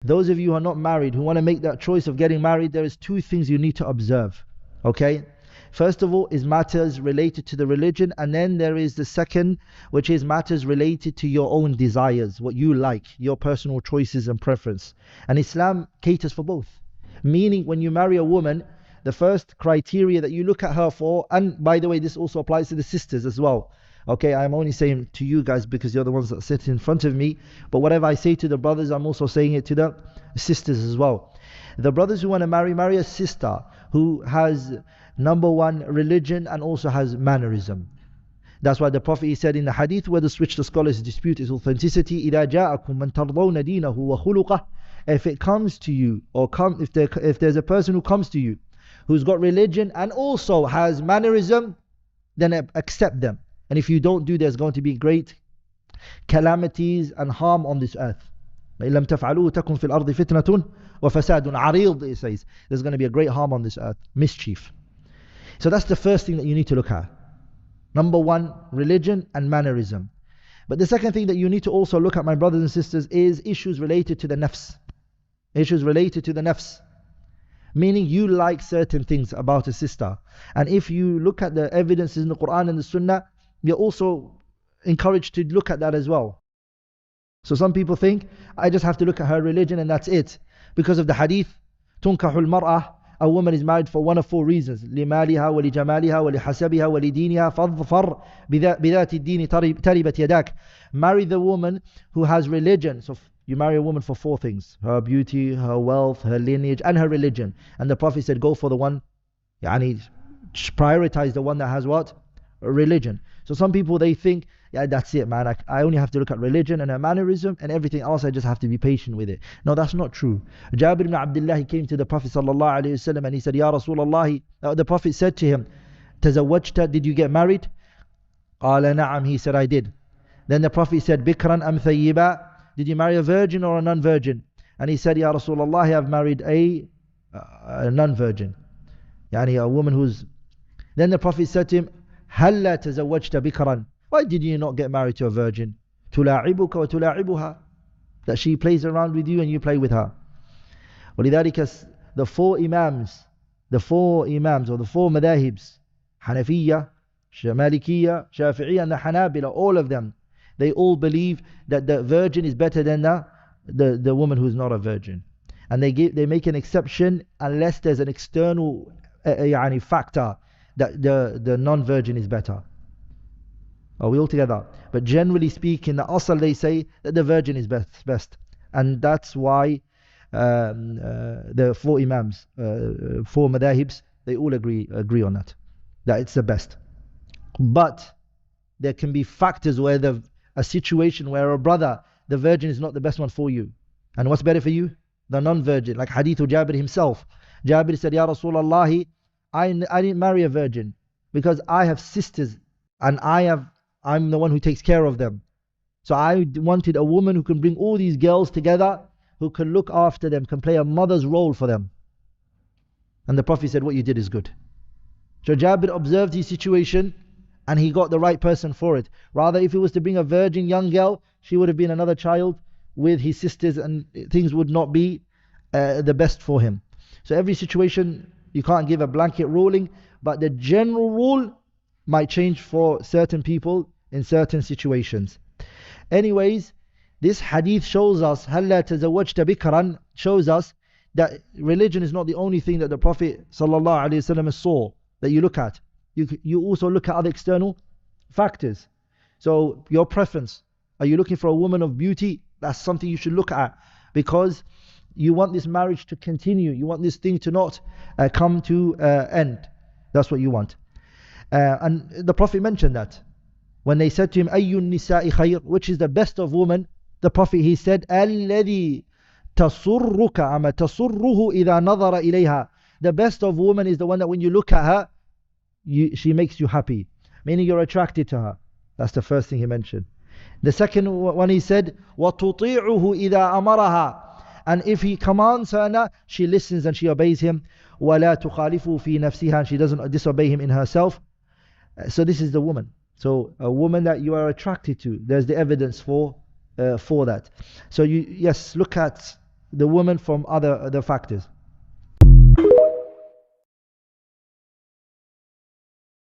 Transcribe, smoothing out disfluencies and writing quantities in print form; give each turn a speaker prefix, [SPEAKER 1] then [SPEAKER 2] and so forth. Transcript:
[SPEAKER 1] Those of you who are not married, who want to make that choice of getting married, there is two things you need to observe. Okay? First of all is matters related to the religion, and then there is the second, which is matters related to your own desires, what you like, your personal choices and preference. And Islam caters for both. Meaning, when you marry a woman, the first criteria that you look at her for, and by the way, this also applies to the sisters as well. Okay, I'm only saying to you guys because you're the ones that sit in front of me, but whatever I say to the brothers, I'm also saying it to the sisters as well. The brothers who want to marry a sister who has, number one, religion, and also has mannerism. That's why the Prophet, he said in the hadith, where the scholars dispute its authenticity, إِذَا جَاءَكُم مَّن تَرْضَوْنَ دِينَهُ وَخُلُقَهُ. If it comes to you, or if there's a person who comes to you who's got religion and also has mannerism, then accept them. And if you don't do, there's going to be great calamities and harm on this earth. فَإِن لَمْ تَفْعَلُوا تَكُنْ فِي الْأَرْضِ فِتْنَةٌ وَفَسَادٌ عَرِيضٌ, it says. There's going to be a great harm on this earth, mischief. So that's the first thing that you need to look at. Number one, religion and mannerism. But the second thing that you need to also look at, my brothers and sisters, is issues related to the nafs. Issues related to the nafs. Meaning you like certain things about a sister. And if you look at the evidences in the Qur'an and the Sunnah, you're also encouraged to look at that as well. So some people think, I just have to look at her religion and that's it. Because of the hadith, تُنْكَحُ الْمَرْأَةِ, a woman is married for one of four reasons: لِمَالِهَا وَلِجَمَالِهَا وَلِحَسَبِهَا وَلِدِينِهَا فَاظْفَرْ بِذَاتِ الدِّينِ تَرِبَتْ يَدَاكَ. Marry the woman who has religion. So you marry a woman for four things: her beauty, her wealth, her lineage, and her religion. And the Prophet said, go for the one, prioritize the one that has what? Religion. So some people, they think, yeah, that's it, man. I only have to look at religion and her mannerism, and everything else I just have to be patient with it. No, that's not true. Jabir ibn Abdullah, he came to the Prophet sallallahu alaihi wasallam and he said, Ya Rasulullah, the Prophet said to him, Tazawwajta, did you get married? Qala na'am, he said, I did. Then the Prophet said, Bikran am thayyiba, did you marry a virgin or a non-virgin? And he said, Ya Rasulullah, I have married a non-virgin. Yani a woman who's... Then the Prophet said to him, Halla tazawwajta bikran, why did you not get married to a virgin? Tula'ibuka wa tula'ibuha, that she plays around with you and you play with her. ولذلك the four imams or the four madahibs, Hanafiyya, Malikiyya, Shafi'iyya and the Hanabila, all of them, they all believe that the virgin is better than the woman who is not a virgin. And they make an exception unless there's an external factor that the non-virgin is better. Are we all together? But generally speaking, the asal, they say that the virgin is best. And that's why the four imams, four madahibs, they all agree on that it's the best. But there can be factors where a situation where a brother, the virgin is not the best one for you. And what's better for you? The non-virgin. Like hadith of Jabir himself. Jabir said, Ya Rasulullah, I didn't marry a virgin because I have sisters and I'm the one who takes care of them. So I wanted a woman who can bring all these girls together, who can look after them, can play a mother's role for them. And the Prophet said, what you did is good. So Jabir observed his situation and he got the right person for it. Rather, if he was to bring a virgin young girl, she would have been another child with his sisters and things would not be the best for him. So every situation, you can't give a blanket ruling, but the general rule might change for certain people in certain situations. Anyways, this hadith shows us, هَلَّا تَزَوَّجْتَ بِكْرًا, shows us that religion is not the only thing that the Prophet ﷺ saw that you look at. You also look at other external factors. So your preference, are you looking for a woman of beauty? That's something you should look at, because you want this marriage to continue. You want this thing to not come to end. That's what you want. And the Prophet mentioned that when they said to him, Ayyun nisa'i khayr, which is the best of women, the Prophet, he said, Alladhi tasurruka ama tasurruhu idha nadhara ilayha. The best of women is the one that when you look at her, she makes you happy, meaning you're attracted to her. That's the first thing he mentioned. The second one he said, وَتُطِيعُهُ إِذَا أَمَرَهَا, and if he commands her, she listens and she obeys him. وَلَا تُخَالِفُهُ فِي نَفْسِهَا, and she doesn't disobey him in herself. So this is the woman. So a woman that you are attracted to, there's the evidence for that. So yes, look at the woman from other factors.